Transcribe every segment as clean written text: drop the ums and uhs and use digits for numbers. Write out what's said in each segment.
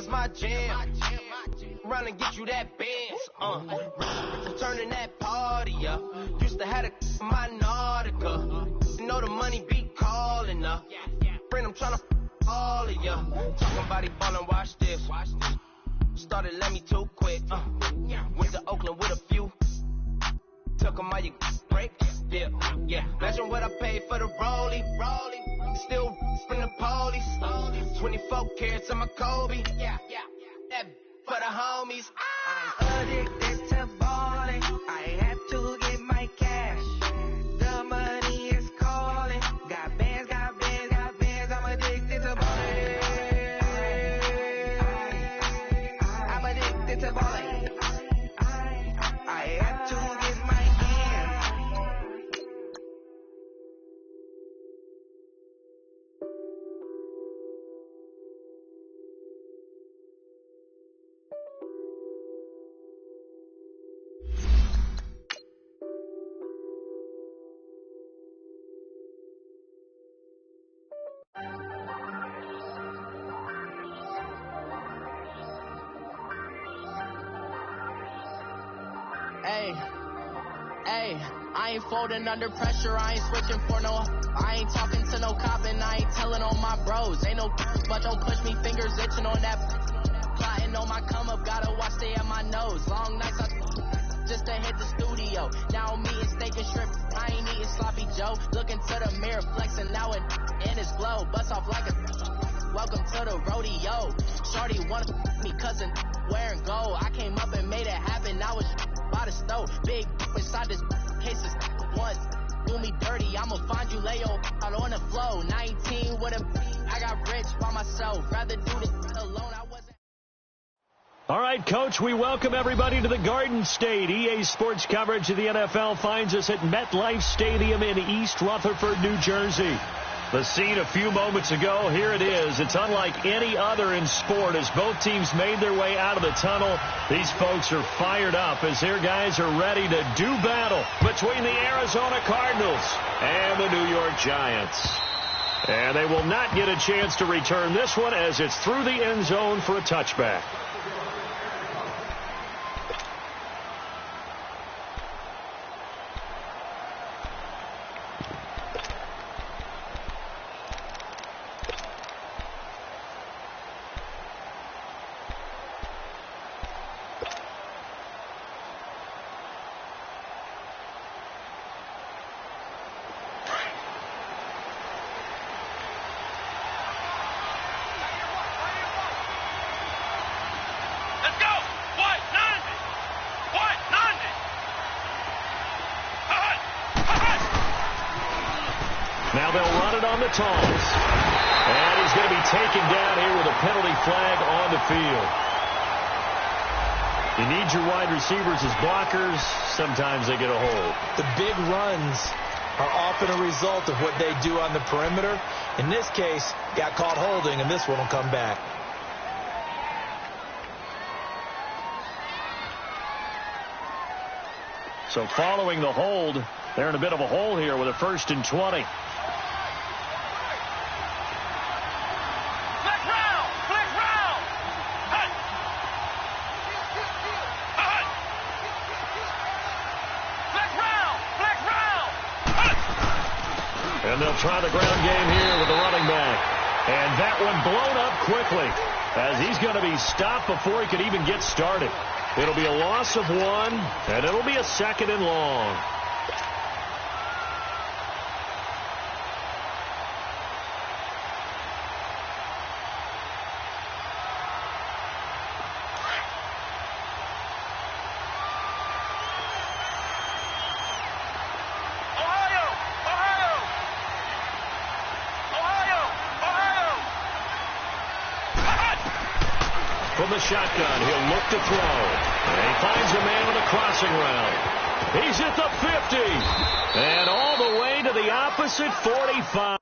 is my jam. Run and get you that Benz. Turning that party up. Used to have a my Nautica. You know the money be calling up. Friend, I'm tryna all of ya. Talking about he ballin', watch this. Started let me too quick. Went to Oakland with a few. Took 'em all you break. Yeah. Imagine what I paid for the rollie. Still from the police. 24 carats on my Kobe. That for the homies. I'm addicted to balling. I have to get my cash. The money is calling. Got bands. I'm addicted to balling. I'm addicted to balling. I have to get my hands. Hey, I ain't folding under pressure, I ain't switching for no. I ain't talking to no cop and I ain't telling on my bros. Ain't no but don't push me, fingers itching on that. Plotting on my come up, gotta watch stay at my nose. Long nights just to hit the studio. Now I'm eating steak and shrimp, I ain't eating sloppy Joe. Looking to the mirror, flexing now and in his glow. Bust off like a welcome to the rodeo. Shorty wanna me cousin wearing gold. I came up and made it happen, I was by the stove. Big inside this cases once. Do me dirty, I'ma find you lay out on the floor. 19 with a I got rich by myself. Rather do this alone, I wasn't. All right, Coach, we welcome everybody to the Garden State. EA Sports coverage of the NFL finds us at MetLife Stadium in East Rutherford, New Jersey. The scene a few moments ago, here it is. It's unlike any other in sport as both teams made their way out of the tunnel. These folks are fired up as their guys are ready to do battle between the Arizona Cardinals and the New York Giants. And they will not get a chance to return this one as it's through the end zone for a touchback. Now they'll run it on the Tongs. And he's going to be taken down here with a penalty flag on the field. You need your wide receivers as blockers. Sometimes they get a hold. The big runs are often a result of what they do on the perimeter. In this case, got caught holding, and this one will come back. So following the hold, they're in a bit of a hole here with a 1st and 20. And they'll try the ground game here with the running back. And that one blown up quickly as he's going to be stopped before he could even get started. It'll be a loss of 1, and it'll be a 2nd and long. From the shotgun, he'll look to throw. And he finds a man on a crossing route. He's at the 50. And all the way to the opposite 45.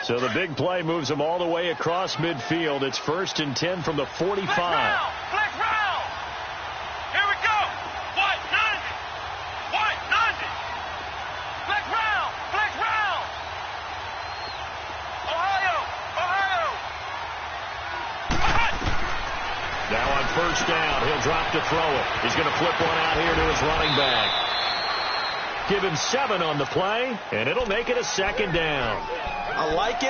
So the big play moves them all the way across midfield. It's 1st and 10 from the 45. Flex round. Here we go. White, 90. White, 90. Flex round. Ohio. Now on 1st down, he'll drop to throw it. He's going to flip one out here to his running back. Give him 7 on the play, and it'll make it a 2nd down. I like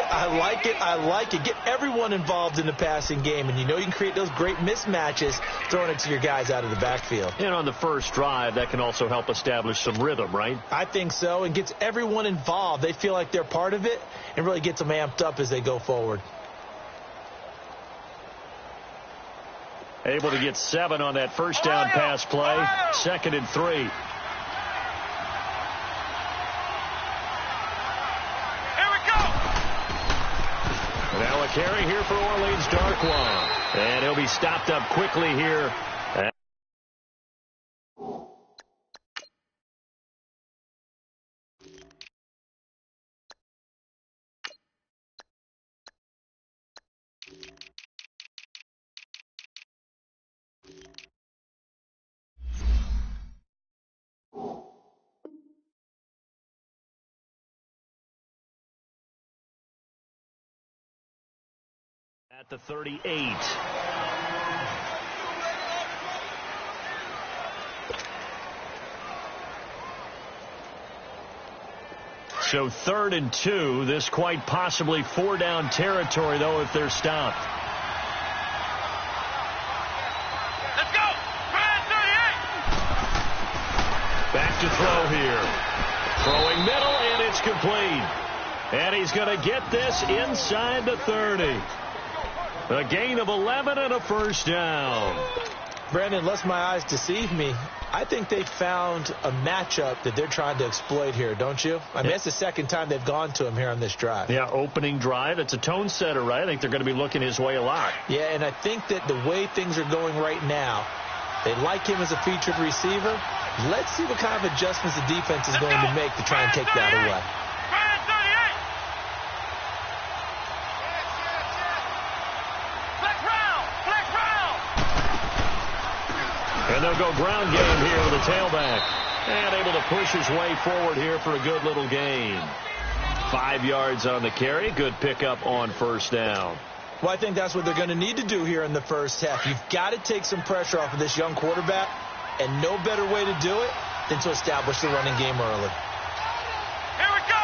it. Get everyone involved in the passing game, and you know you can create those great mismatches throwing it to your guys out of the backfield. And on the first drive, that can also help establish some rhythm, right? I think so, and gets everyone involved. They feel like they're part of it and really gets them amped up as they go forward. Able to get 7 on that 1st down pass play. 2nd and 3. Now a carry here for Orleans Darkwa. And he'll be stopped up quickly here. At the 38. So 3rd and 2. This quite possibly 4-down territory, though, if they're stopped. Let's go. 38. Back to throw here. Throwing middle, and it's complete. And he's going to get this inside the 30. A gain of 11 and a 1st down. Brandon, unless my eyes deceive me, I think they found a matchup that they're trying to exploit here, don't you? I mean, that's the 2nd time they've gone to him here on this drive. Yeah, opening drive. It's a tone setter, right? I think they're going to be looking his way a lot. Yeah, and I think that the way things are going right now, they like him as a featured receiver. Let's see what kind of adjustments the defense is going to make to try and take that away. And they'll go ground game here with the tailback. And able to push his way forward here for a good little gain. 5 yards on the carry. Good pickup on 1st down. Well, I think that's what they're going to need to do here in the first half. You've got to take some pressure off of this young quarterback. And no better way to do it than to establish the running game early. Here we go.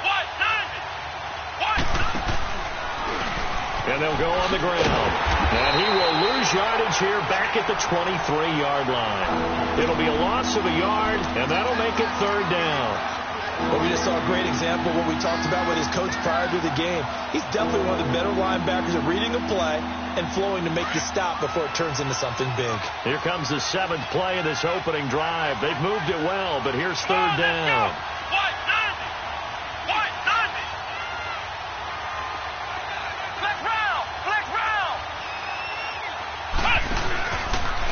190. And they'll go on the ground. And he will lose yardage here back at the 23-yard line. It'll be a loss of a yard, and that'll make it 3rd down. Well, we just saw a great example of what we talked about with his coach prior to the game. He's definitely one of the better linebackers at reading a play and flowing to make the stop before it turns into something big. Here comes the 7th play of this opening drive. They've moved it well, but here's 3rd down.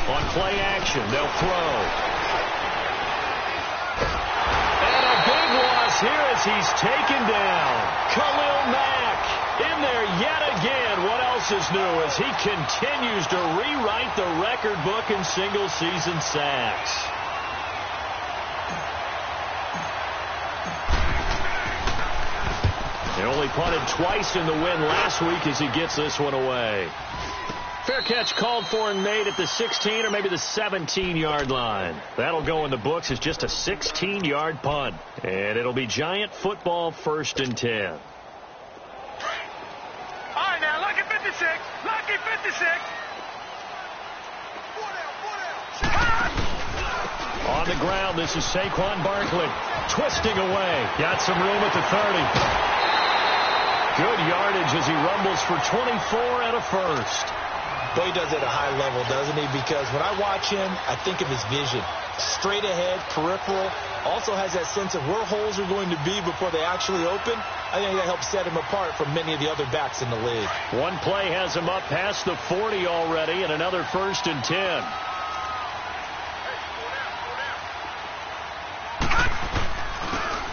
On play action, they'll throw. And a big loss here as he's taken down. Khalil Mack in there yet again. What else is new as he continues to rewrite the record book in single-season sacks. He only punted twice in the win last week as he gets this one away. Fair catch called for and made at the 16 or maybe the 17-yard line. That'll go in the books as just a 16-yard punt. And it'll be Giant football 1st and 10. All right, now, lucky 56. Lucky 56. On the ground, this is Saquon Barkley. Twisting away. Got some room at the 30. Good yardage as he rumbles for 24 and a 1st. Boy, he does it at a high level, doesn't he? Because when I watch him, I think of his vision. Straight ahead, peripheral. Also has that sense of where holes are going to be before they actually open. I think that helps set him apart from many of the other backs in the league. One play has him up past the 40 already, and another 1st and 10.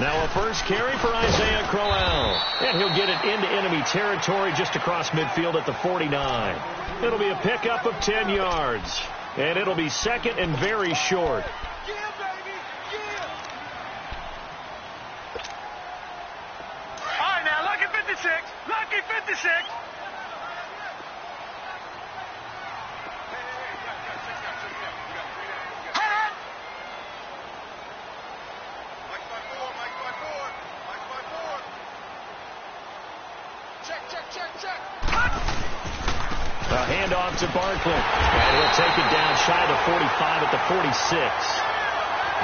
Now a first carry for Isaiah Crowell. And he'll get it into enemy territory just across midfield at the 49. It'll be a pickup of 10 yards. And it'll be second and very short. All right, now, lucky 56. Lucky 56. A handoff to Barkley. And he'll take it down shy of the 45 at the 46.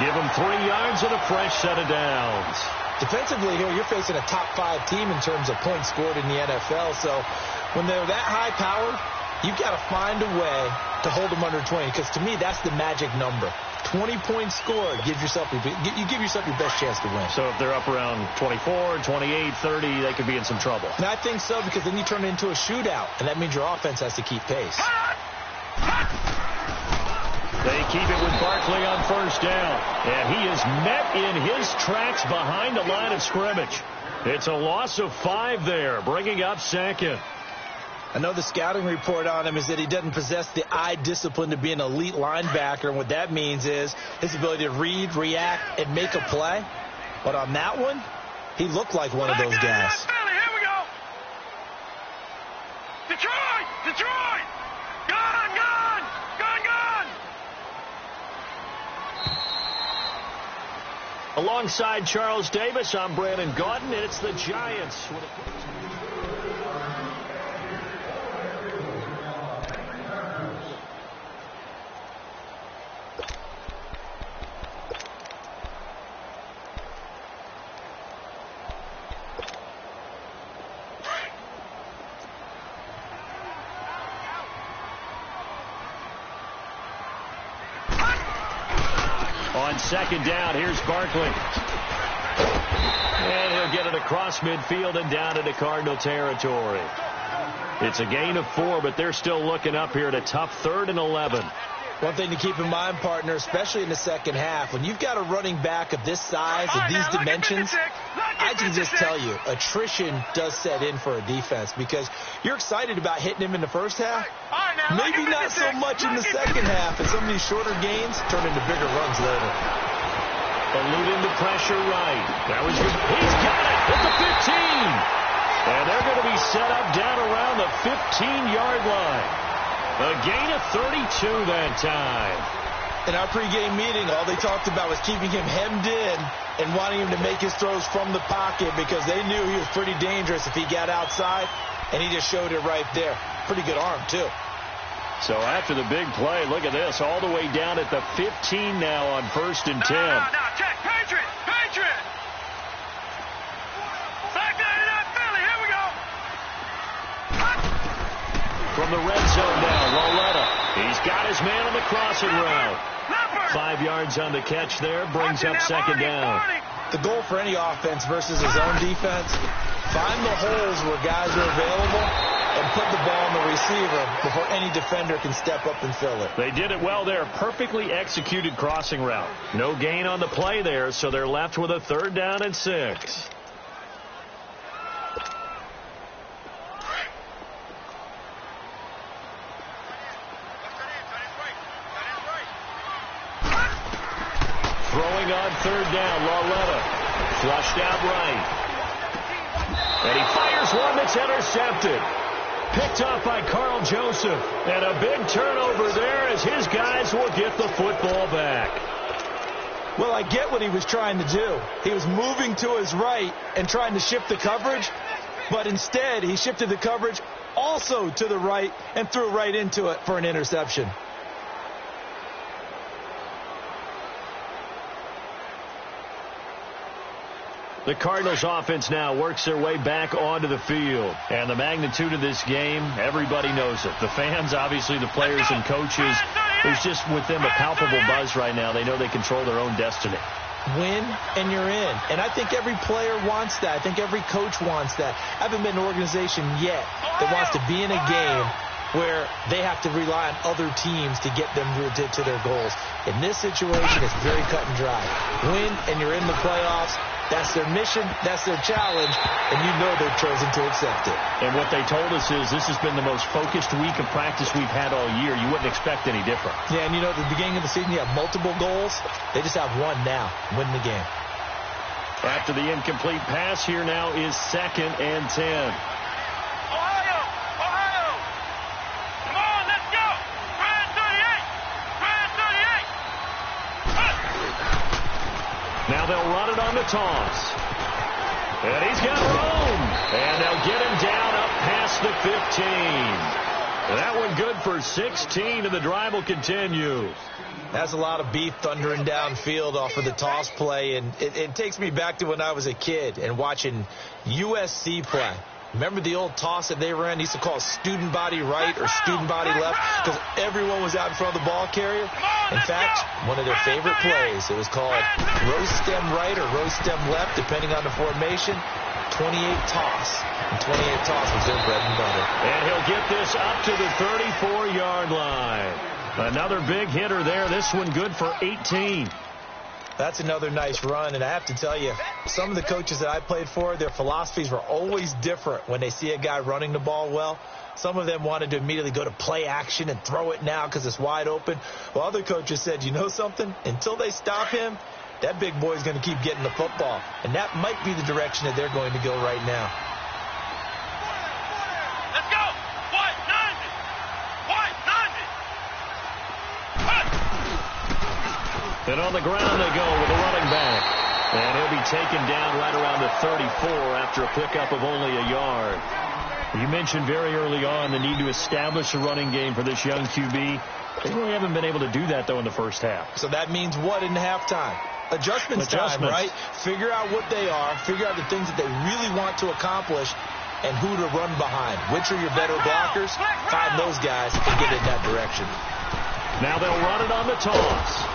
Give him 3 yards and a fresh set of downs. Defensively here, you're facing a top 5 team in terms of points scored in the NFL. So when they're that high powered, you've got to find a way to hold them under 20. Because to me, that's the magic number. 20 points scored. You give yourself your best chance to win. So if they're up around 24, 28, 30, they could be in some trouble. And I think so, because then you turn it into a shootout, and that means your offense has to keep pace. They keep it with Barkley on first down. And he is met in his tracks behind the line of scrimmage. It's a loss of 5 there, bringing up second. I know the scouting report on him is that he doesn't possess the eye discipline to be an elite linebacker. And what that means is his ability to read, react, and make a play. But on that one, he looked like one of those guys. Here we go. Detroit! Detroit! Gone! Gone! Gone! Gone! Alongside Charles Davis, I'm Brandon Gaudin, and it's the Giants. On second down, here's Barkley. And he'll get it across midfield and down into Cardinal territory. It's a gain of 4, but they're still looking up here at a tough 3rd and 11. One thing to keep in mind, partner, especially in the second half, when you've got a running back of this size and these dimensions, I can just tell you, attrition does set in for a defense, because you're excited about hitting him in the first half. Maybe not so much in the second half, and some of these shorter gains turn into bigger runs later. Eluding the pressure right. That was good. He's got it at the 15. And they're going to be set up down around the 15-yard line. A gain of 32 that time. In our pregame meeting, all they talked about was keeping him hemmed in and wanting him to make his throws from the pocket, because they knew he was pretty dangerous if he got outside, and he just showed it right there. Pretty good arm, too. So after the big play, look at this, all the way down at the 15 now on 1st and 10. No, check. Patriot! Patriot! Back down to that Philly. Here we go. From the red zone now, Roletta. He's got his man on the crossing route. 5 yards on the catch there, brings up second down. The goal for any offense versus his own defense, find the holes where guys are available and put the ball on the receiver before any defender can step up and fill it. They did it well there. Perfectly executed crossing route. No gain on the play there, so they're left with a 3rd down and 6. Throwing on 3rd down, Lauletta. Flushed out right. And he fires one that's intercepted. Picked off by Carl Joseph. And a big turnover there as his guys will get the football back. Well, I get what he was trying to do. He was moving to his right and trying to shift the coverage, but instead he shifted the coverage also to the right and threw right into it for an interception. The Cardinals offense now works their way back onto the field. And the magnitude of this game, everybody knows it. The fans, obviously the players and coaches, there's just with them a palpable buzz right now. They know they control their own destiny. Win and you're in. And I think every player wants that. I think every coach wants that. I haven't been an organization yet that wants to be in a game where they have to rely on other teams to get them to their goals. In this situation, it's very cut and dry. Win and you're in the playoffs. That's their mission. That's their challenge. And you know they've chosen to accept it. And what they told us is this has been the most focused week of practice we've had all year. You wouldn't expect any different. Yeah, and you know, at the beginning of the season, you have multiple goals. They just have one now, win the game. After the incomplete pass, here now is 2nd and 10. Ohio! Come on, let's go! Brand 38! Now they'll run it on the toss. And he's got room. And they'll get him down up past the 15. And that one good for 16, and the drive will continue. That's a lot of beef thundering downfield off of the toss play, and it takes me back to when I was a kid and watching USC play. Remember the old toss that they ran? They used to call it student body right or student body left because everyone was out in front of the ball carrier. In fact, one of their favorite plays, it was called rose stem right or rose stem left, depending on the formation. 28 toss. And 28 toss was their bread and butter. And he'll get this up to the 34-yard line. Another big hitter there. This one good for 18. That's another nice run, and I have to tell you, some of the coaches that I played for, their philosophies were always different when they see a guy running the ball well. Some of them wanted to immediately go to play action and throw it now because it's wide open. Well, other coaches said, you know something? Until they stop him, that big boy is going to keep getting the football, and that might be the direction that they're going to go right now. Let's go! White 90! White 90! And on the ground they go with a running back. And he'll be taken down right around the 34 after a pickup of only a yard. You mentioned very early on the need to establish a running game for this young QB. They really haven't been able to do that, though, in the first half. So that means what in halftime? Adjustments time, right? Figure out what they are. Figure out the things that they really want to accomplish and who to run behind. Which are your better blockers? Find those guys and get in that direction. Now they'll run it on the toss.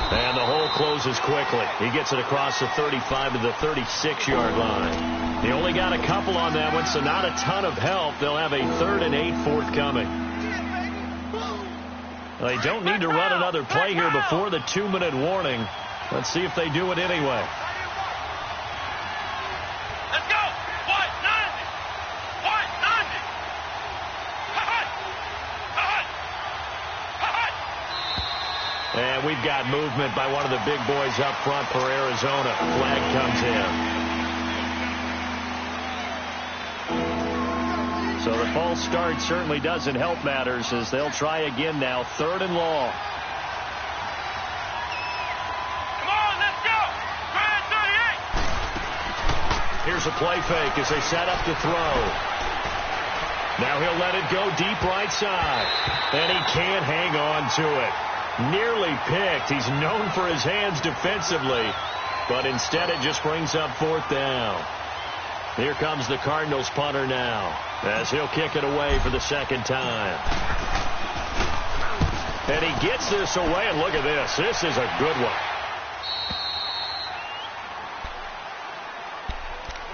And the hole closes quickly. He gets it across the 35 to the 36-yard line. They only got a couple on that one, so not a ton of help. They'll have a 3rd and 8 forthcoming. They don't need to run another play here before the 2-minute warning. Let's see if they do it anyway. Let's go! White 90! White 90! And we've got movement by one of the big boys up front for Arizona. Flag comes in. So the false start certainly doesn't help matters as they'll try again now. 3rd and long. Come on, let's go! Brand 38! Here's a play fake as they set up to throw. Now he'll let it go deep right side. And he can't hang on to it. Nearly picked. He's known for his hands defensively, but instead it just brings up 4th down. Here comes the Cardinals punter now as he'll kick it away for the 2nd time. And he gets this away, and look at this. This is a good one.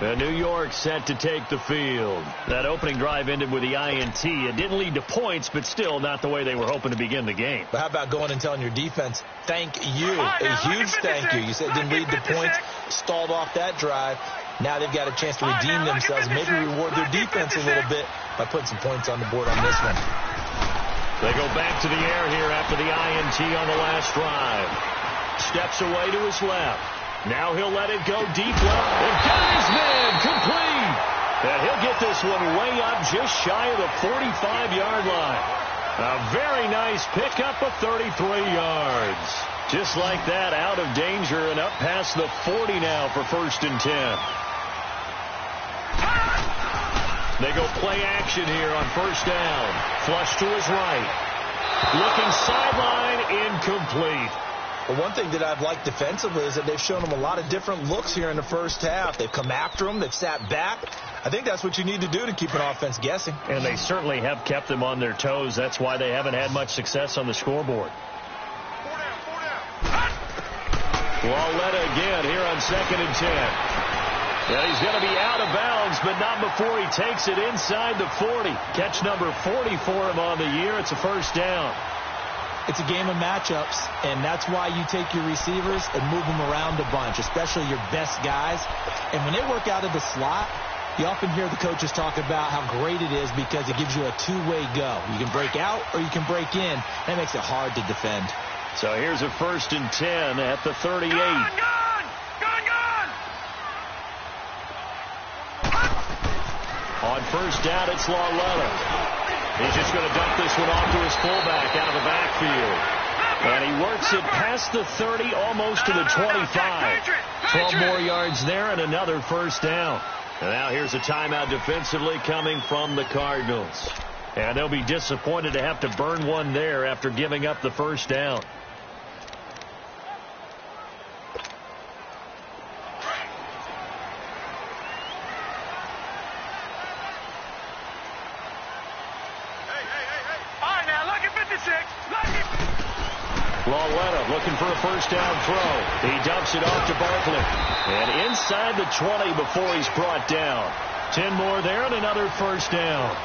And New York set to take the field. That opening drive ended with the INT. It didn't lead to points, but still not the way they were hoping to begin the game. But how about going and telling your defense, thank you, a huge thank you. You said it didn't lead to points, stalled off that drive. Now they've got a chance to redeem themselves, maybe reward their defense a little bit by putting some points on the board on this one. They go back to the air here after the INT on the last drive. Steps away to his left. Now he'll let it go deep left. And got his man complete. And he'll get this one way up just shy of the 45-yard line. A very nice pickup of 33 yards. Just like that, out of danger and up past the 40 now for 1st and 10. They go play action here on 1st down. Flush to his right. Looking sideline, incomplete. Well, one thing that I've liked defensively is that they've shown him a lot of different looks here in the first half. They've come after him. They've sat back. I think that's what you need to do to keep an offense guessing. And they certainly have kept them on their toes. That's why they haven't had much success on the scoreboard. Lauletta again here on 2nd and 10. Yeah, he's going to be out of bounds, but not before he takes it inside the 40. Catch number 40 for him on the year. It's a 1st down. It's a game of matchups, and that's why you take your receivers and move them around a bunch, especially your best guys. And when they work out of the slot, you often hear the coaches talk about how great it is because it gives you a two-way go. You can break out or you can break in. That makes it hard to defend. So here's a 1st and 10 at the 38. Gone! On 1st down, it's Lauletta. He's just going to dump this one off to his fullback out of the backfield. And he works it past the 30, almost to the 25. 12 more yards there and another 1st down. And now here's a timeout defensively coming from the Cardinals. And they'll be disappointed to have to burn one there after giving up the 1st down. Lauletta looking for a 1st down throw. He dumps it off to Barkley. And inside the 20 before he's brought down. 10 more there and another 1st down.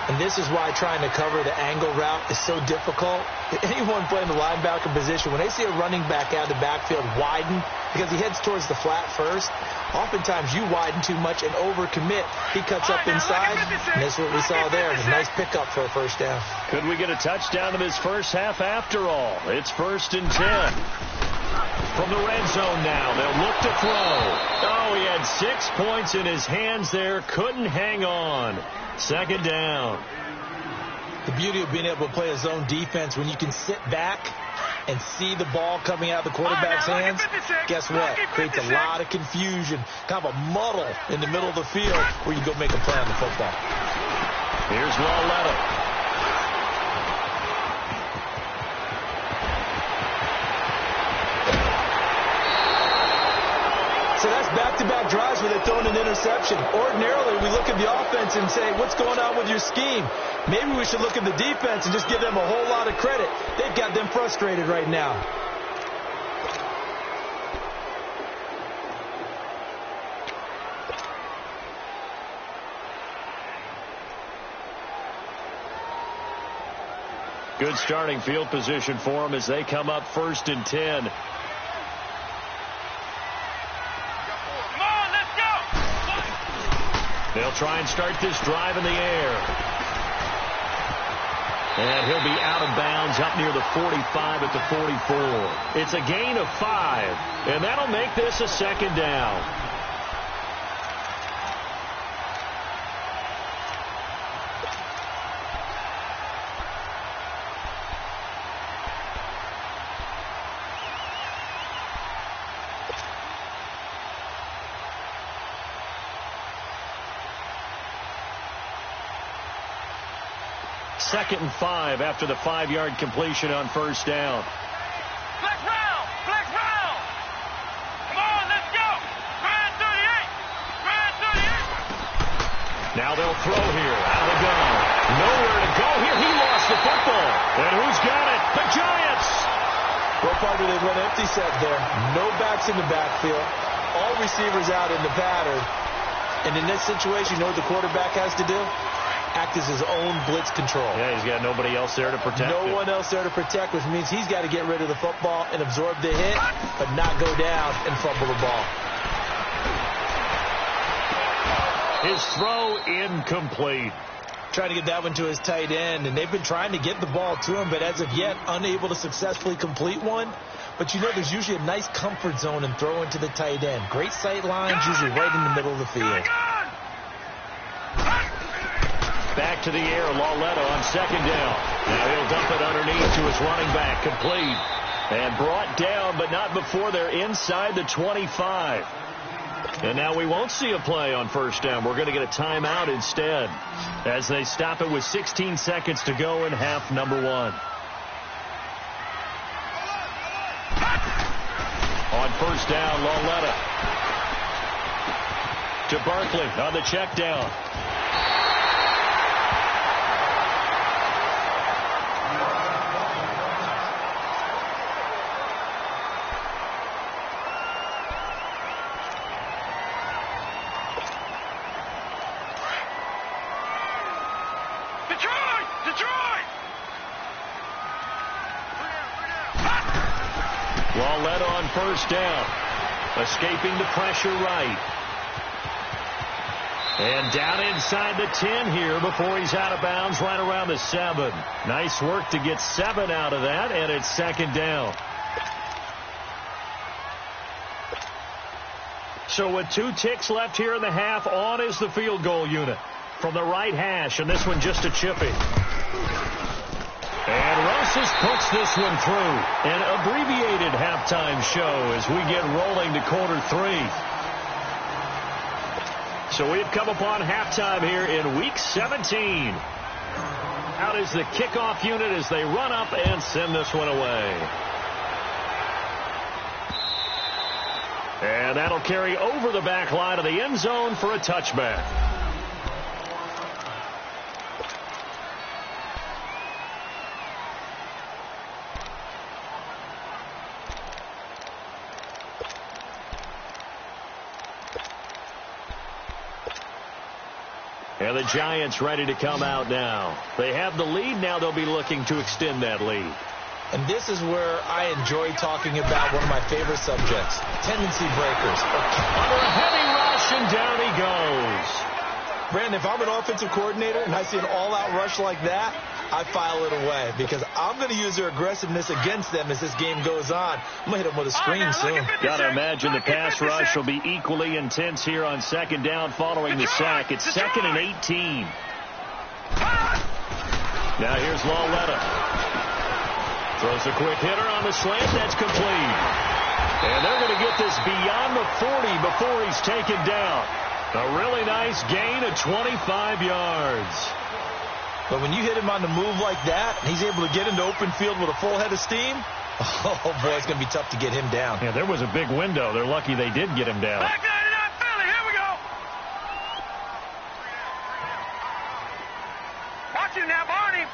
And this is why trying to cover the angle route is so difficult. Anyone playing the linebacker position, when they see a running back out of the backfield widen because he heads towards the flat first, oftentimes you widen too much and overcommit. He cuts up inside, and that's what we saw there. A nice pickup for a 1st down. Could we get a touchdown in this first half after all? It's 1st and 10. From the red zone now, they'll look to throw. Oh, he had 6 points in his hands there. Couldn't hang on. 2nd down. The beauty of being able to play a zone defense when you can sit back and see the ball coming out of the quarterback's hands, guess what? Creates a lot of confusion, kind of a muddle in the middle of the field where you go make a play on the football. Here's Lauletta. So that's back-to-back drives where they're throwing an interception. Ordinarily, we look at the offense and say, what's going on with your scheme? Maybe we should look at the defense and just give them a whole lot of credit. They've got them frustrated right now. Good starting field position for them as they come up 1st and 10. They'll try and start this drive in the air. And he'll be out of bounds up near the 45 at the 44. It's a gain of 5, and that'll make this a 2nd down. Second and 5 after the 5-yard completion on 1st down. Flex round! Flex round! Come on, let's go! Ryan 38! Ryan 38! Now they'll throw here. Out of the gun. Nowhere to go here. He lost the football. And who's got it? The Giants! What part do they run empty set there? No backs in the backfield. All receivers out in the pattern. And in this situation, you know what the quarterback has to do? Act as his own blitz control. Yeah, he's got nobody else there to protect him. No one else there to protect, which means he's got to get rid of the football and absorb the hit, but not go down and fumble the ball. His throw incomplete. Trying to get that one to his tight end, and they've been trying to get the ball to him, but as of yet, unable to successfully complete one. But you know, there's usually a nice comfort zone and throw into the tight end. Great sight lines, usually right in the middle of the field. Back to the air, Lauletta on 2nd down. Now he'll dump it underneath to his running back, complete. And brought down, but not before they're inside the 25. And now we won't see a play on 1st down. We're going to get a timeout instead as they stop it with 16 seconds to go in half number 1. On 1st down, Lauletta to Barkley on the check down. Lauletta on first down. Escaping the pressure right. And down inside the 10 here before he's out of bounds right around the 7. Nice work to get 7 out of that, and it's second down. So with 2 ticks left here in the half, on is the field goal unit from the right hash, and this one just a chippy. And Rosas puts this one through. An abbreviated halftime show as we get rolling to quarter 3. So we've come upon halftime here in Week 17. Out is the kickoff unit as they run up and send this one away. And that'll carry over the back line of the end zone for a touchback. And the Giants ready to come out now. They have the lead. Now they'll be looking to extend that lead. And this is where I enjoy talking about one of my favorite subjects, tendency breakers. Under a heavy rush, and down he goes. Brandon, if I'm an offensive coordinator and I see an all-out rush like that, I file it away because I'm going to use their aggressiveness against them as this game goes on. I'm going to hit them with a screen soon. Got to imagine the pass rush will be equally intense here on second down following the sack. It's 2nd and 18. Now here's Lauletta. Throws a quick hitter on the slant. That's complete. And they're going to get this beyond the 40 before he's taken down. A really nice gain of 25 yards. But when you hit him on the move like that, and he's able to get into open field with a full head of steam, oh, boy, it's going to be tough to get him down. Yeah, there was a big window. They're lucky they did get him down. Back 99 Philly, here we go. Watch him now, Barney.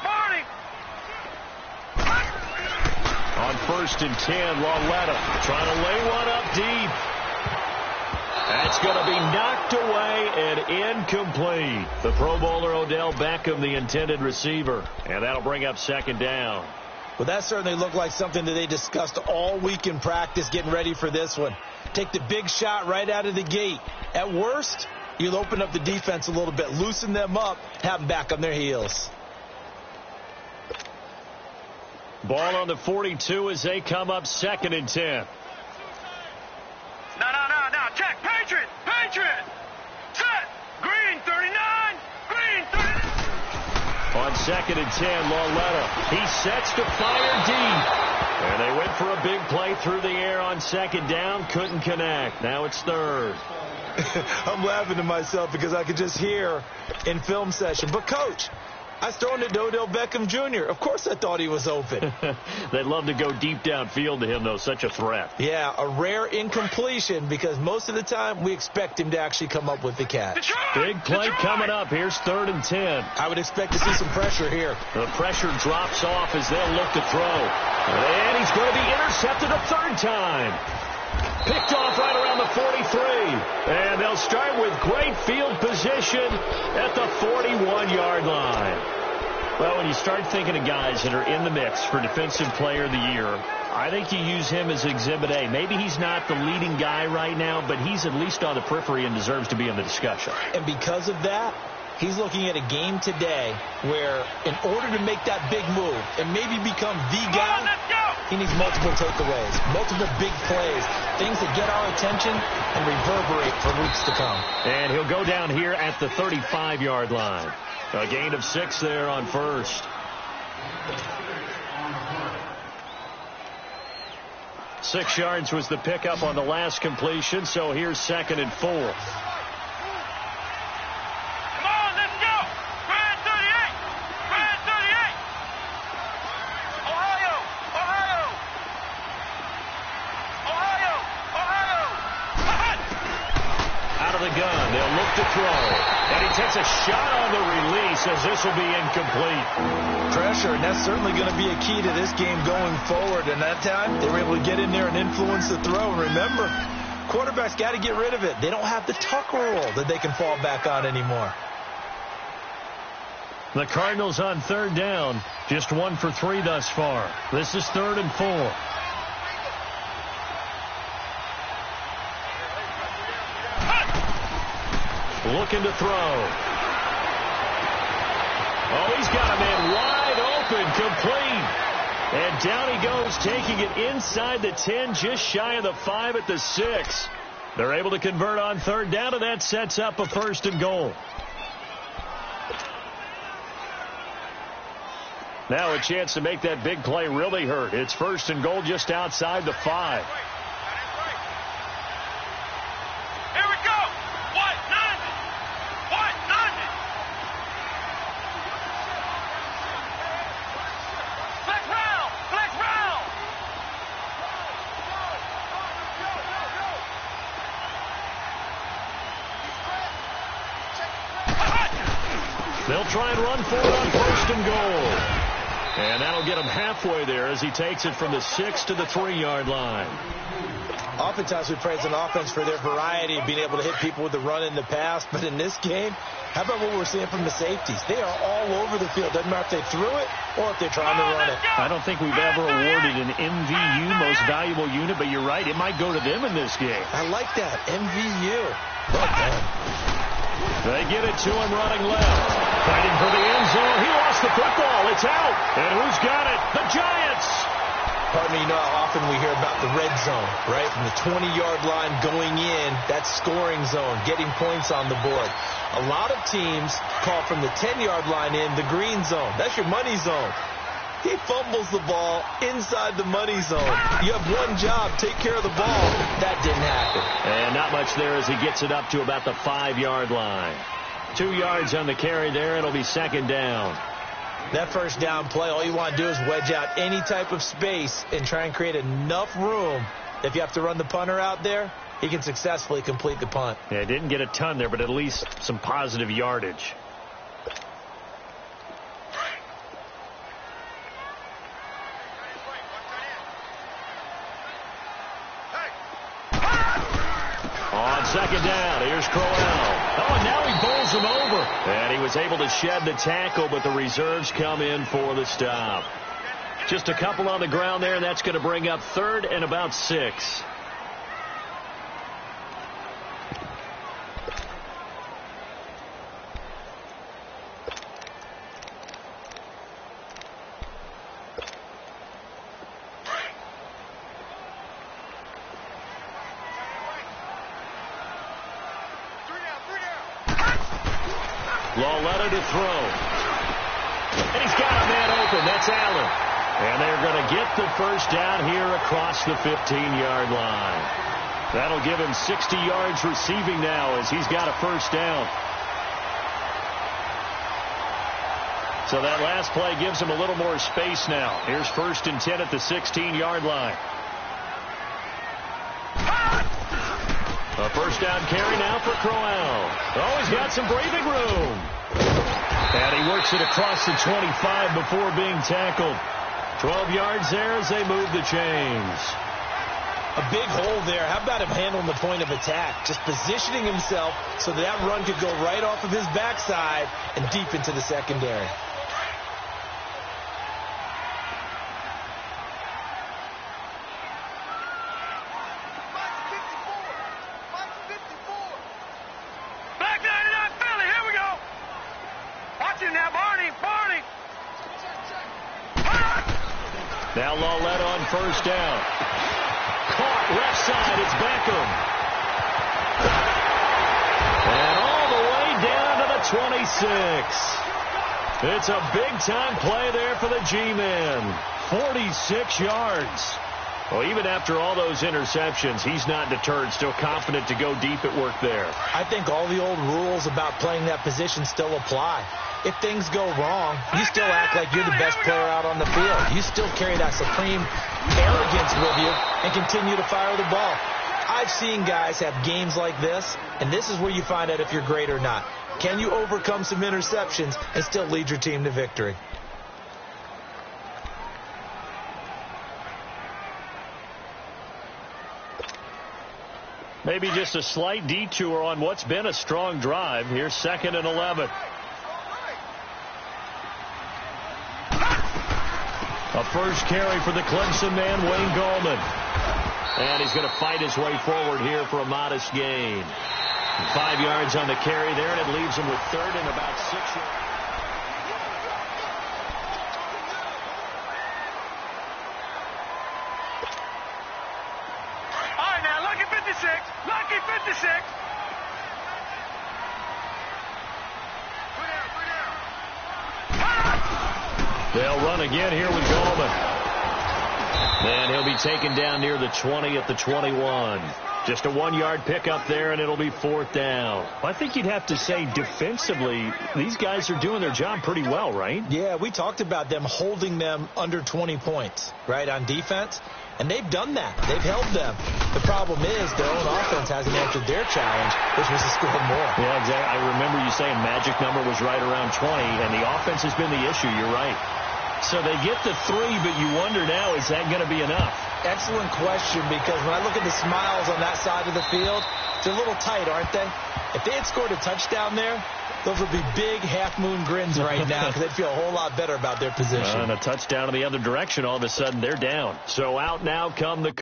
On 1st and 10, Lauletta trying to lay one up deep. That's going to be knocked away and incomplete. The Pro Bowler Odell Beckham, the intended receiver. And that'll bring up second down. Well, that certainly looked like something that they discussed all week in practice getting ready for this one. Take the big shot right out of the gate. At worst, you'll open up the defense a little bit, loosen them up, have them back on their heels. Ball on the 42 as they come up 2nd and 10. No. Check. Patriot. Set. Green 39. On 2nd and 10, Lauletta. He sets to fire deep. And they went for a big play through the air on 2nd down. Couldn't connect. Now it's 3rd. I'm laughing to myself because I could just hear in film session. But, Coach, I was throwing it to Odell Beckham Jr. Of course I thought he was open. They'd love to go deep downfield to him, though. Such a threat. Yeah, a rare incompletion because most of the time we expect him to actually come up with the catch. Big play coming up. Here's 3rd and 10. I would expect to see some pressure here. The pressure drops off as they'll look to throw. And he's going to be intercepted a 3rd time. Picked off right around the 43. And they'll start with great field position at the 41-yard line. Well, when you start thinking of guys that are in the mix for Defensive Player of the Year, I think you use him as Exhibit A. Maybe he's not the leading guy right now, but he's at least on the periphery and deserves to be in the discussion. And because of that, he's looking at a game today where in order to make that big move and maybe become the guy, he needs multiple takeaways, multiple big plays, things that get our attention and reverberate for weeks to come. And he'll go down here at the 35-yard line. A gain of 6 there on 1st. 6 yards was the pickup on the last completion, so here's 2nd and 4. To throw. And he takes a shot on the release as this will be incomplete. Pressure, and that's certainly going to be a key to this game going forward. And that time, they were able to get in there and influence the throw. And remember, quarterbacks got to get rid of it. They don't have the tuck rule that they can fall back on anymore. The Cardinals on 3rd down. Just 1 for 3 thus far. This is 3rd and 4. looking to throw. Oh, he's got a man wide open, complete. And down he goes, taking it inside the 10, just shy of the 5 at the 6. They're able to convert on third down, and that sets up a 1st and goal. Now a chance to make that big play really hurt. It's 1st and goal just outside the 5. Here we go. What? Nothing. What? Nothing. Flex round. Flex round. They'll try and run for it on 1st and goal. And that'll get him halfway there as he takes it from the 6 to the 3-yard line. Oftentimes we praise an offense for their variety of being able to hit people with the run in the pass. But in this game, how about what we're seeing from the safeties? They are all over the field. Doesn't matter if they threw it or if they're trying to run it. I don't think we've ever awarded an MVU, most valuable unit, but you're right. It might go to them in this game. I like that. MVU. Love that. They get it to him running left. Fighting for the end zone. He lost the football. It's out. And who's got it? The Giants. Pardon me, you know how often we hear about the red zone, right? From the 20-yard line going in, that's scoring zone, getting points on the board. A lot of teams call from the 10-yard line in the green zone. That's your money zone. He fumbles the ball inside the money zone. You have one job, take care of the ball. That didn't happen. And not much there as he gets it up to about the 5-yard line. 2 yards on the carry there. It'll be 2nd down. That 1st down play, all you want to do is wedge out any type of space and try and create enough room. If you have to run the punter out there, he can successfully complete the punt. Yeah, didn't get a ton there, but at least some positive yardage. On 2nd down, here's Crowell. Oh, and now he bowls him over. And he was able to shed the tackle, but the reserves come in for the stop. Just a couple on the ground there, and that's going to bring up 3rd and about 6. Lawletta to throw. And he's got a man open. That's Allen. And they're going to get the 1st down here across the 15-yard line. That'll give him 60 yards receiving now as he's got a 1st down. So that last play gives him a little more space now. Here's 1st and 10 at the 16-yard line. A 1st down carry now for Crowell. Oh, he's got some breathing room. And he works it across the 25 before being tackled. 12 yards there as they move the chains. A big hole there. How about him handling the point of attack? Just positioning himself so that run could go right off of his backside and deep into the secondary. Now Lawletta on 1st down. Caught left side. It's Beckham. And all the way down to the 26. It's a big-time play there for the G-men. 46 yards. Well, even after all those interceptions, he's not deterred, still confident to go deep at work there. I think all the old rules about playing that position still apply. If things go wrong, you still act like you're the best player out on the field. You still carry that supreme arrogance with you and continue to fire the ball. I've seen guys have games like this, and this is where you find out if you're great or not. Can you overcome some interceptions and still lead your team to victory? Maybe just a slight detour on what's been a strong drive. Here's 2nd and 11. A 1st carry for the Clemson man, Wayne Gallman. And he's going to fight his way forward here for a modest gain. 5 yards on the carry there, and it leaves them with third and about 6 yards. All right, now, lucky 56. Lucky 56. They'll run again here with Goldman. And he'll be taken down near the 20 at the 21. Just a 1-yard pickup there, and it'll be 4th down. I think you'd have to say defensively, these guys are doing their job pretty well, right? Yeah, we talked about them holding them under 20 points, right, on defense. And they've done that. They've held them. The problem is their own offense hasn't answered their challenge, which was to score more. Yeah, exactly. I remember you saying magic number was right around 20, and the offense has been the issue. You're right. So they get the 3, but you wonder now, is that going to be enough? Excellent question, because when I look at the smiles on that side of the field, they're a little tight, aren't they? If they had scored a touchdown there, those would be big half-moon grins right now because they'd feel a whole lot better about their position. And a touchdown in the other direction, all of a sudden they're down. So out now come the...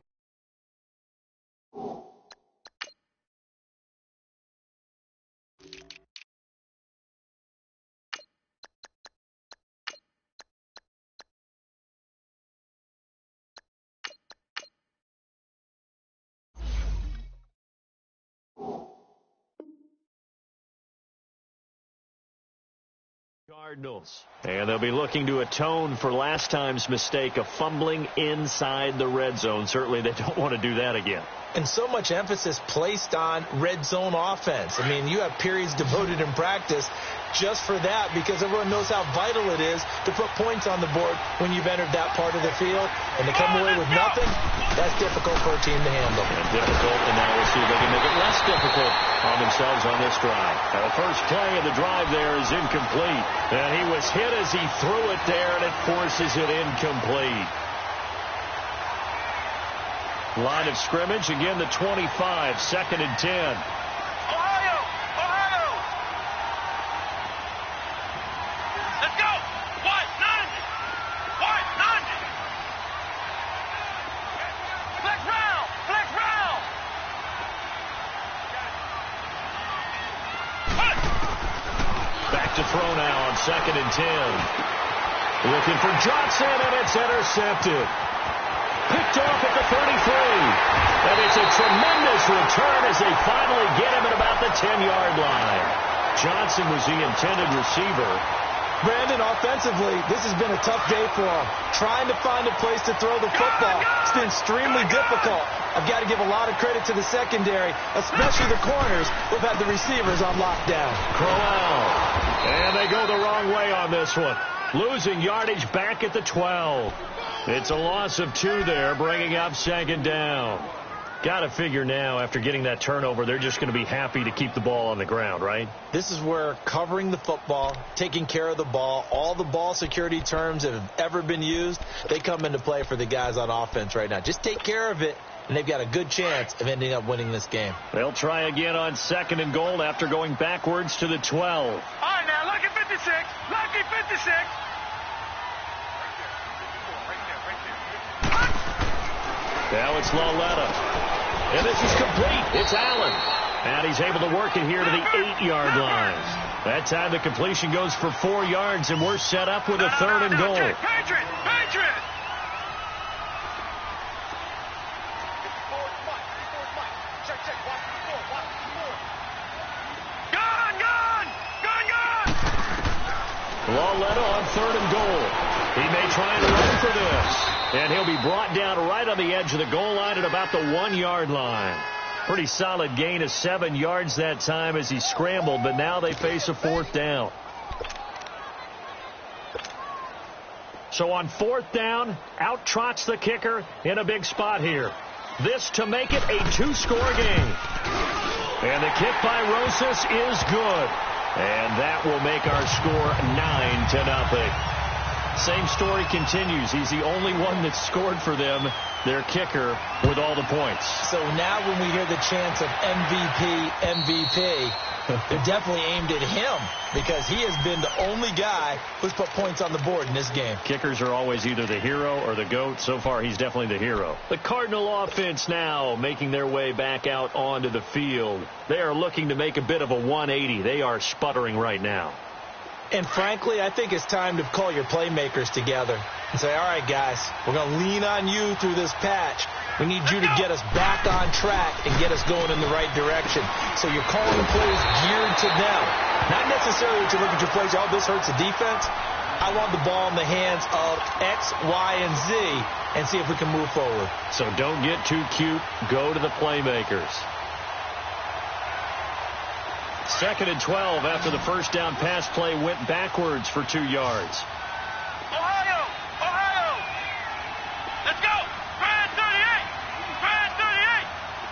Cardinals. And they'll be looking to atone for last time's mistake of fumbling inside the red zone. Certainly they don't want to do that again. And so much emphasis placed on red zone offense. I mean, you have periods devoted in practice just for that because everyone knows how vital it is to put points on the board when you've entered that part of the field. And to come away with nothing, that's difficult for a team to handle. And difficult, and now we'll see if they can make it less difficult on themselves on this drive. Now the first play of the drive there is incomplete. And he was hit as he threw it there, and it forces it incomplete. Line of scrimmage, again the 25, 2nd and 10. Ohio! Ohio! Let's go! White, 90! White, 90! Flex round! Flex round! Back to throw now on 2nd and 10. Looking for Johnson, and it's intercepted. Picked off at the 33. And it's a tremendous return as they finally get him at about the 10-yard line. Johnson was the intended receiver. Brandon, offensively, this has been a tough day for him. Trying to find a place to throw the football. It's been extremely difficult. I've got to give a lot of credit to the secondary, especially the corners who've had the receivers on lockdown. Crowell. And they go the wrong way on this one. Losing yardage back at the 12. It's a loss of 2 there, bringing up 2nd down. Got to figure now, after getting that turnover, they're just going to be happy to keep the ball on the ground, right? This is where covering the football, taking care of the ball, all the ball security terms that have ever been used, they come into play for the guys on offense right now. Just take care of it, and they've got a good chance of ending up winning this game. They'll try again on 2nd and goal after going backwards to the 12. All right, now, lucky 56! Lucky 56! Now it's Laletta. And this is complete. It's Allen. And he's able to work it here to the 8-yard line. That time the completion goes for 4 yards, and we're set up with a 3rd and goal. Patriot! Patriot! Gun! Gun! Gun! Gun! Laletta on 3rd and goal. He may try and run for this. And he'll be brought down right on the edge of the goal line at about the 1-yard line. Pretty solid gain of 7 yards that time as he scrambled, but now they face a 4th down. So on 4th down, out trots the kicker in a big spot here. This to make it a 2-score game. And the kick by Rosas is good. And that will make our score 9-0. Same story continues. He's the only one that scored for them, their kicker, with all the points. So now when we hear the chants of MVP, they're definitely aimed at him because he has been the only guy who's put points on the board in this game. Kickers are always either the hero or the GOAT. So far, he's definitely the hero. The Cardinal offense now making their way back out onto the field. They are looking to make a bit of a 180. They are sputtering right now. And frankly, I think it's time to call your playmakers together and say, all right, guys, we're going to lean on you through this patch. We need you to get us back on track and get us going in the right direction. So you're calling plays geared to them. Not necessarily that you look at your plays, oh, this hurts the defense. I want the ball in the hands of X, Y, and Z and see if we can move forward. So don't get too cute. Go to the playmakers. 2nd and 12 after the first down pass play went backwards for 2 yards. Ohio! Let's go! Grand 38!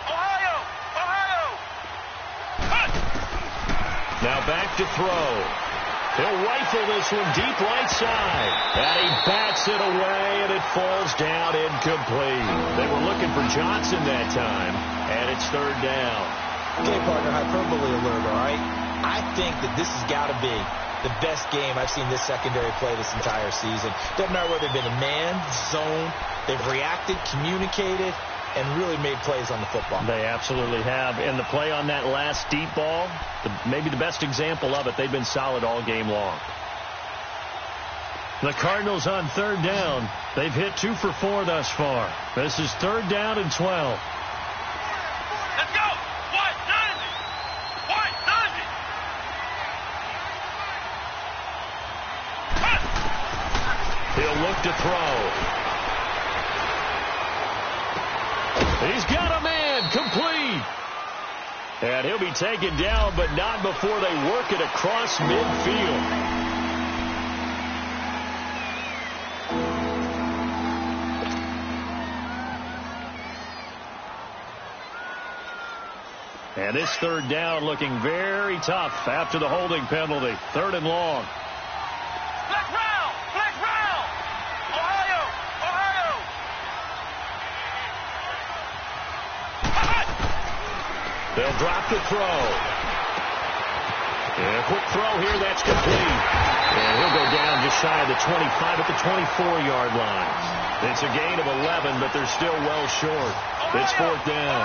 Ohio! Now back to throw. He'll rifle this one deep right side. And he bats it away, and it falls down incomplete. They were looking for Johnson that time, and it's 3rd down. Okay, partner, hyperbole alert, all right? I think that this has got to be the best game I've seen this secondary play this entire season. Doesn't matter whether they've been in man, zone, they've reacted, communicated, and really made plays on the football. They absolutely have. And the play on that last deep ball, maybe the best example of it, they've been solid all game long. The Cardinals on 3rd down. They've hit 2 for 4 thus far. This is 3rd down and 12. Let's go! He'll look to throw. He's got a man, complete. And he'll be taken down, but not before they work it across midfield. And this 3rd down looking very tough after the holding penalty. 3rd and long. Black round! Ohio! They'll drop the throw. And a quick throw here, that's complete. And he'll go down just shy of the 25 at the 24-yard line. It's a gain of 11, but they're still well short. It's 4th down.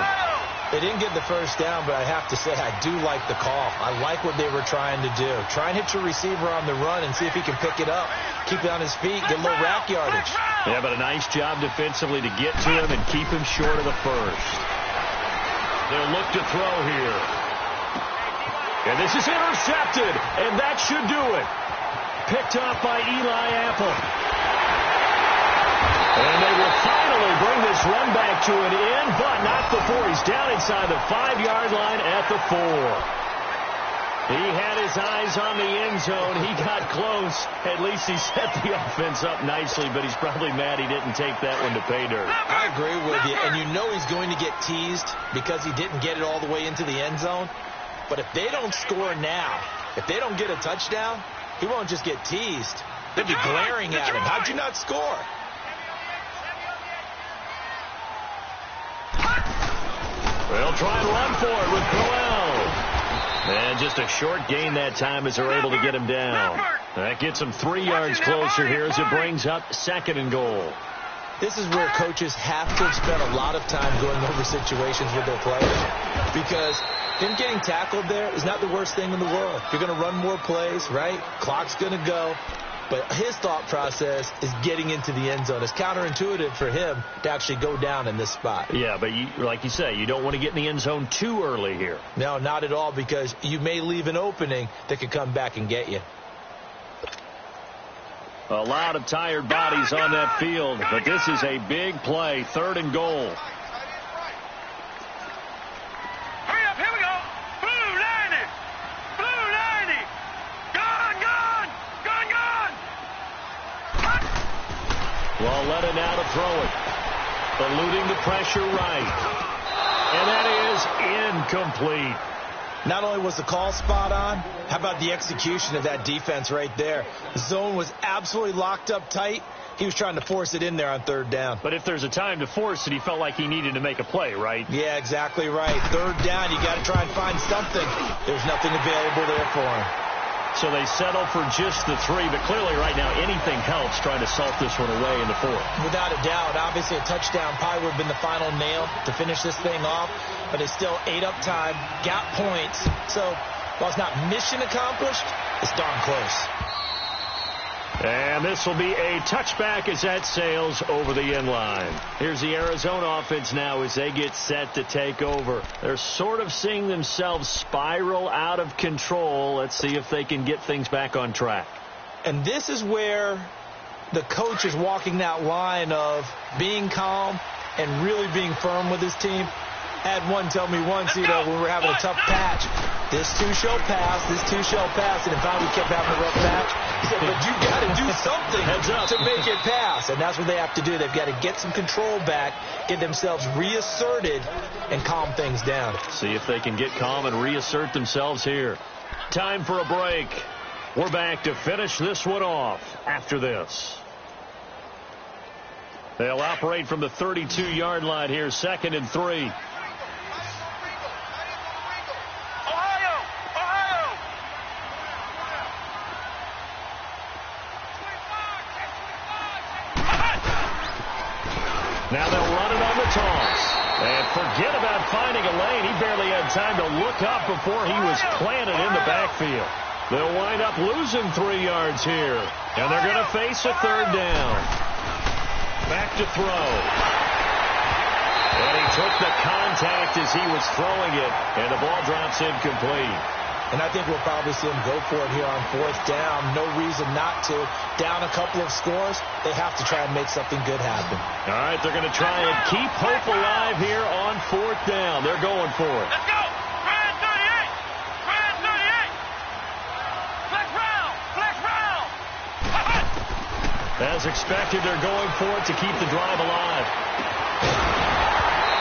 They didn't get the first down, but I have to say I do like the call. I like what they were trying to do. Try and hit your receiver on the run and see if he can pick it up, keep it on his feet, get a little rack yardage. Yeah, but a nice job defensively to get to him and keep him short of the first. They'll look to throw here. And this is intercepted, and that should do it. Picked off by Eli Apple. And they will finally bring this run back to an end, but not before he's down inside the 5-yard line at the 4. He had his eyes on the end zone. He got close. At least he set the offense up nicely, but he's probably mad he didn't take that one to pay dirt. I agree with you, and you know he's going to get teased because he didn't get it all the way into the end zone. But if they don't score now, if they don't get a touchdown, he won't just get teased. They'll be glaring at him. How'd you not score? They'll try and run for it with Crowell. And just a short gain that time as they're able to get him down. That gets him 3 yards closer here as it brings up 2nd and goal. This is where coaches have to have spent a lot of time going over situations with their players. Because him getting tackled there is not the worst thing in the world. You're going to run more plays, right? Clock's going to go. But his thought process is getting into the end zone. It's counterintuitive for him to actually go down in this spot. Yeah, but like you say, you don't want to get in the end zone too early here. No, not at all, because you may leave an opening that could come back and get you. A lot of tired bodies on that field, but this is a big play, 3rd and goal. Hurry up, here we go. Blue 90. Blue 90. Gone. Well, let it now to throw it. Eluding the pressure right. And that is incomplete. Not only was the call spot on, how about the execution of that defense right there? The zone was absolutely locked up tight. He was trying to force it in there on third down. But if there's a time to force it, he felt like he needed to make a play, right? Yeah, exactly right. Third down, you got to try and find something. There's nothing available there for him. So they settle for just the 3, but clearly right now anything helps trying to salt this one away in the 4th. Without a doubt, obviously a touchdown probably would have been the final nail to finish this thing off, but it's still 8 up time, got points. So while it's not mission accomplished, it's darn close. And this will be a touchback as that sails over the end line. Here's the Arizona offense now as they get set to take over. They're sort of seeing themselves spiral out of control. Let's see if they can get things back on track. And this is where the coach is walking that line of being calm and really being firm with his team. I had one tell me once, when we were having a tough patch, this too shall pass, this too shall pass, and in fact we kept having a rough patch. He said, but you got to do something to make it pass, and that's what they have to do. They've got to get some control back, get themselves reasserted, and calm things down. See if they can get calm and reassert themselves here. Time for a break. We're back to finish this one off after this. They'll operate from the 32-yard line here, 2nd and 3. Now they'll run it on the toss. And forget about finding a lane. He barely had time to look up before he was planted in the backfield. They'll wind up losing 3 yards here. And they're going to face a 3rd down. Back to throw. And he took the contact as he was throwing it. And the ball drops incomplete. And I think we'll probably see him go for it here on 4th down. No reason not to. Down a couple of scores, they have to try and make something good happen. All right, they're going to try and keep hope alive here on 4th down. They're going for it. Let's go. Brand 38. Brand 38. Flex round. Flex round. As expected, they're going for it to keep the drive alive.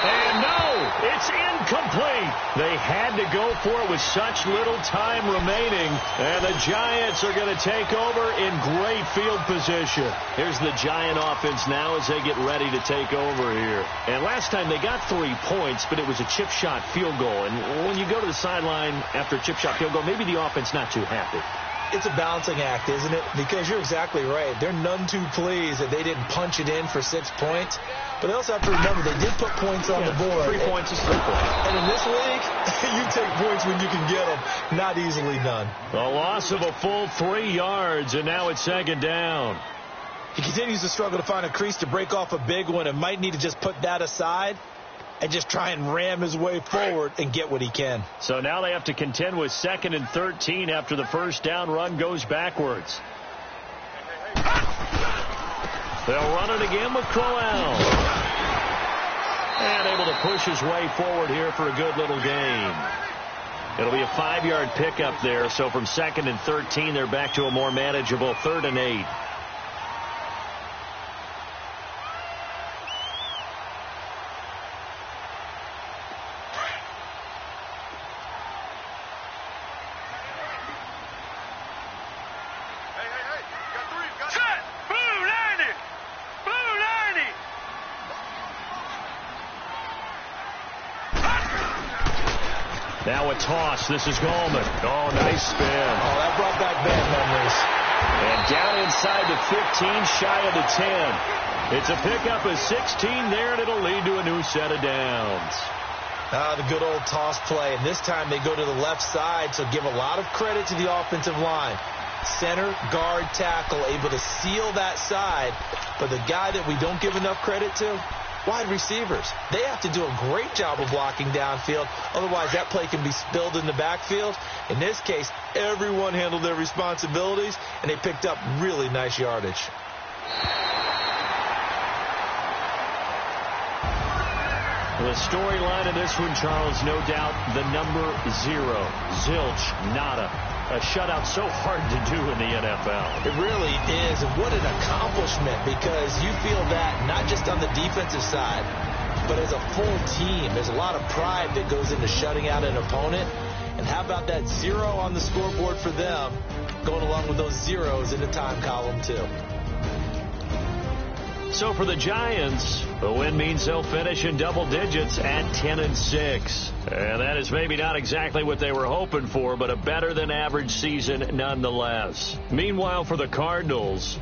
And no, it's incomplete. They had to go for it with such little time remaining. And the Giants are going to take over in great field position. Here's the Giant offense now as they get ready to take over here. And last time they got 3 points, but it was a chip shot field goal. And when you go to the sideline after a chip shot field goal, maybe the offense not too happy. It's a balancing act, isn't it? Because you're exactly right. They're none too pleased that they didn't punch it in for 6 points. But they also have to remember they did put points on the board. 3 points is 3 points. And in this league, you take points when you can get them. Not easily done. The loss of a full 3 yards, and now it's 2nd down. He continues to struggle to find a crease to break off a big one and might need to just put that aside and just try and ram his way forward and get what he can. So now they have to contend with 2nd and 13 after the 1st down run goes backwards. They'll run it again with Crowell. And able to push his way forward here for a good little gain. It'll be a 5-yard pickup there. So from 2nd and 13, they're back to a more manageable 3rd and 8. Now a toss. This is Goldman. Oh, nice spin. Oh, that brought back bad memories. And down inside the 15, shy of the 10. It's a pickup of 16 there, and it'll lead to a new set of downs. The good old toss play. And this time they go to the left side, so give a lot of credit to the offensive line. Center, guard, tackle, able to seal that side. But the guy that we don't give enough credit to, wide receivers. They have to do a great job of blocking downfield. Otherwise, that play can be spilled in the backfield. In this case, everyone handled their responsibilities, and they picked up really nice yardage. The storyline of this one, Charles, no doubt the number 0. Zilch, nada. A shutout so hard to do in the NFL. It really is, and what an accomplishment, because you feel that not just on the defensive side, but as a full team. There's a lot of pride that goes into shutting out an opponent, And how about that 0 on the scoreboard for them, going along with those zeros in the time column, too. So for the Giants, the win means they'll finish in double digits at 10-6. And that is maybe not exactly what they were hoping for, but a better than average season nonetheless. Meanwhile, for the Cardinals,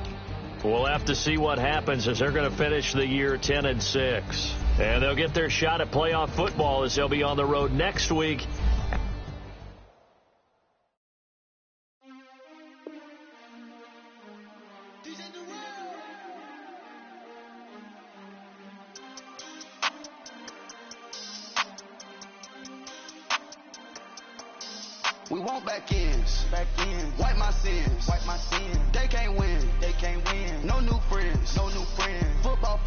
we'll have to see what happens as they're going to finish the year 10-6. And they'll get their shot at playoff football as they'll be on the road next week. We want back ends. Wipe my sins. They can't win. No new friends. Football